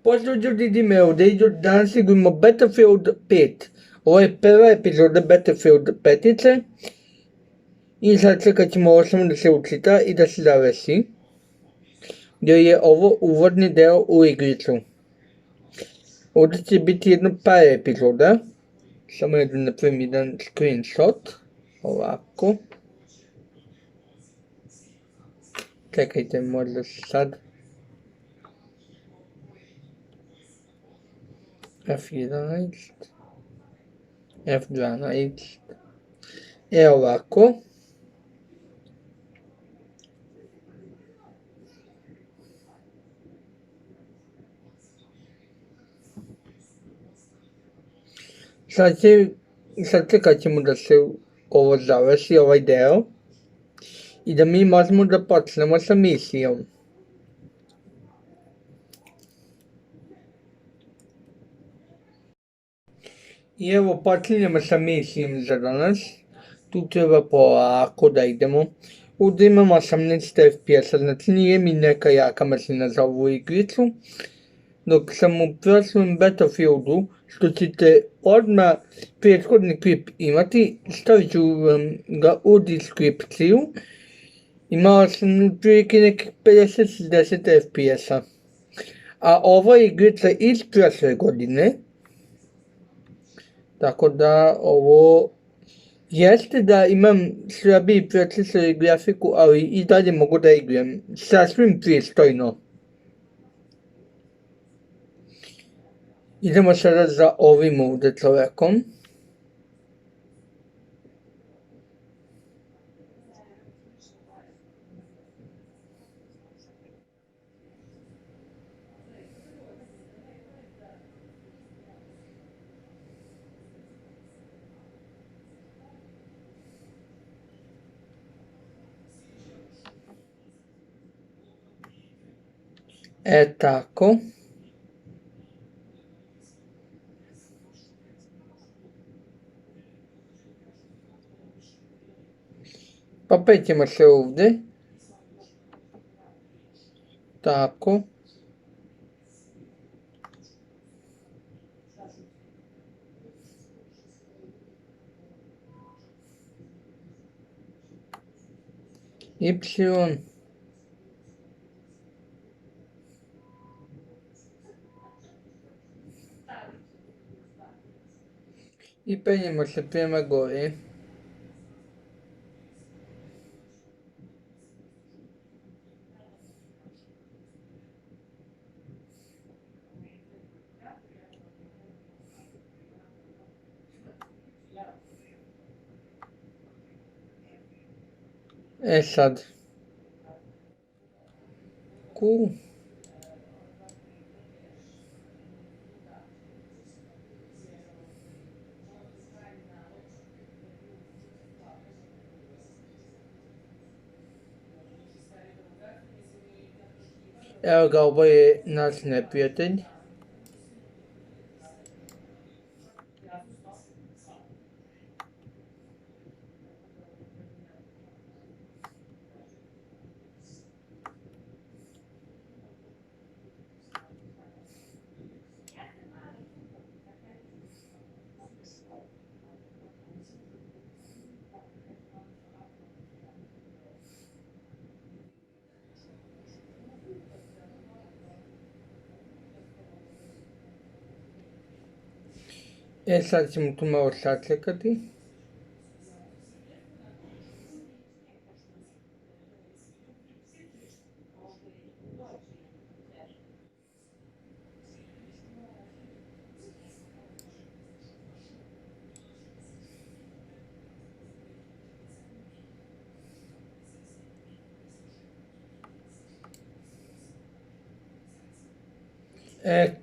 Pozdravljeni Dimeo, danas igramo Battlefield 5. Ovo je prva epizoda Battlefield 5. I sad čekat ćemo ovo samo da se učita i da se zavesi. Gdje je ovo uvodni deo u igricu. Ovdje će biti jedno par epizoda. Samo da napravim jedan screenshot. Ovako. Čekajte, možda sad. F11, F12, evo ovako. Sad čekat ćemo da se ovo završi, ovaj deo, i da mi možemo da počnemo sa misijom. I evo počinjemo sa misijom za danas. Tu treba polako da idemo. Ovdje imamo 18 FPS-a, znači nije mi neka jaka mašina za ovu igricu. Dok sam u prošlom Battlefieldu, što ćete odmah prethodni klip imati, stavit ću ga u deskripciju. Imao sam otprilike nekih 50-60 FPS-a. A ova igrica iz prošle godine. Tako da ovo jeste da imam slabiji procesor i grafiku, ali i dalje mogu da igram sasvim pristojno. Idemo sada za ovim ovdje čovekom. Tako. Pa pećemo se ovdje. Tako. Y. I penjemo se prema gore. Sad. Cool. Evo ga, ovo je naš neprijatelj. Sad ćemo tu malo sačekati.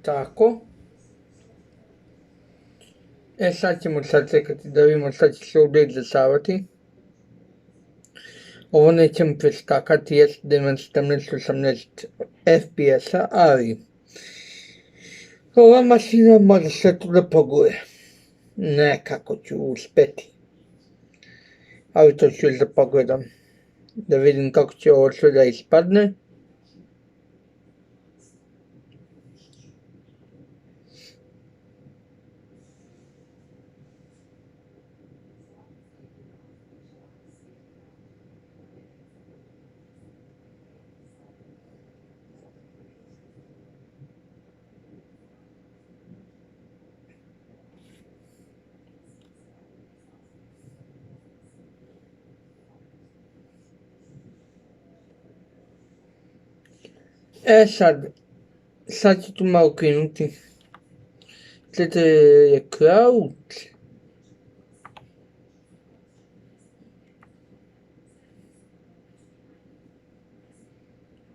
Tako. Sad ćemo sačekati da vidimo šta će se ovdje izdešavati. Ovo nećemo preskakati, jest da imam 17-18 FPS-a, ali ova mašina može sve to da poguje. Nekako ću uspeti. Ali to ću još da pogledam. Da vidim kako će ovo sve da ispadne. Sachi tu maukinuti. Tete kraut.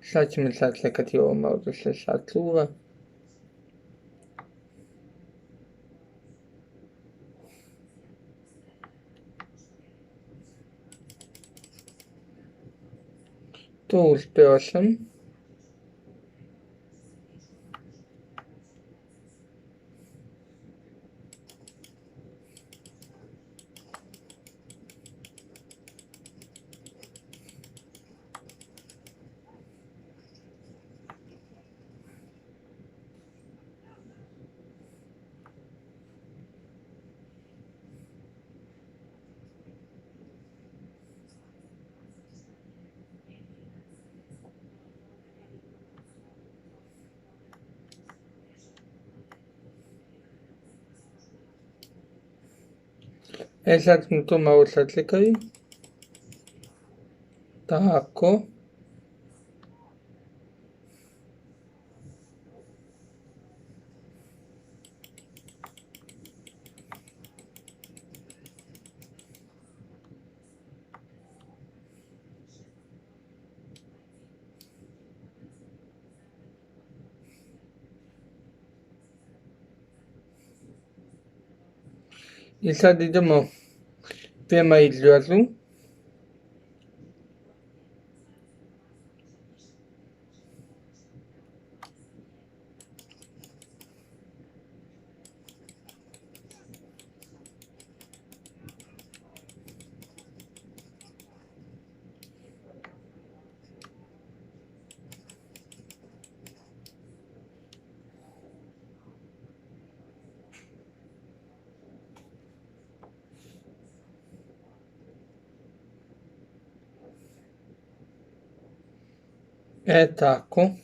Sachi misatlekati o mauto se satura. Tools person. Esat tu mausatlekari. Taco. Isa dito mo. Pia maidluatu. Taco.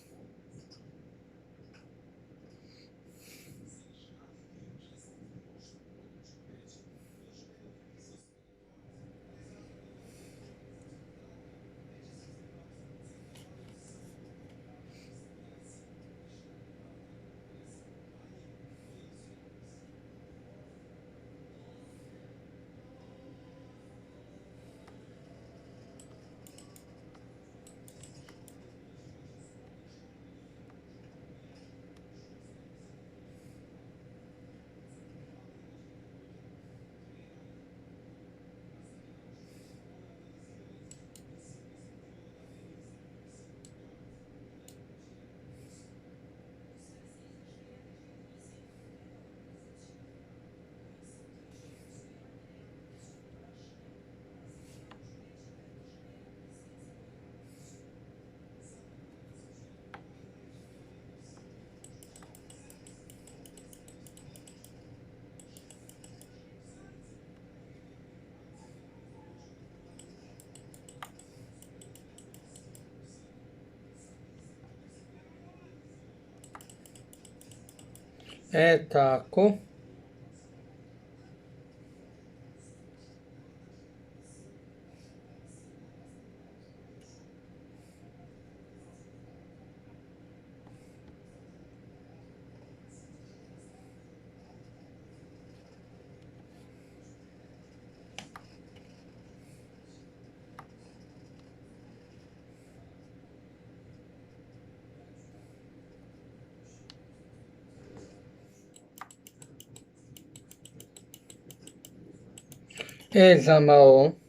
Taco. Zamao.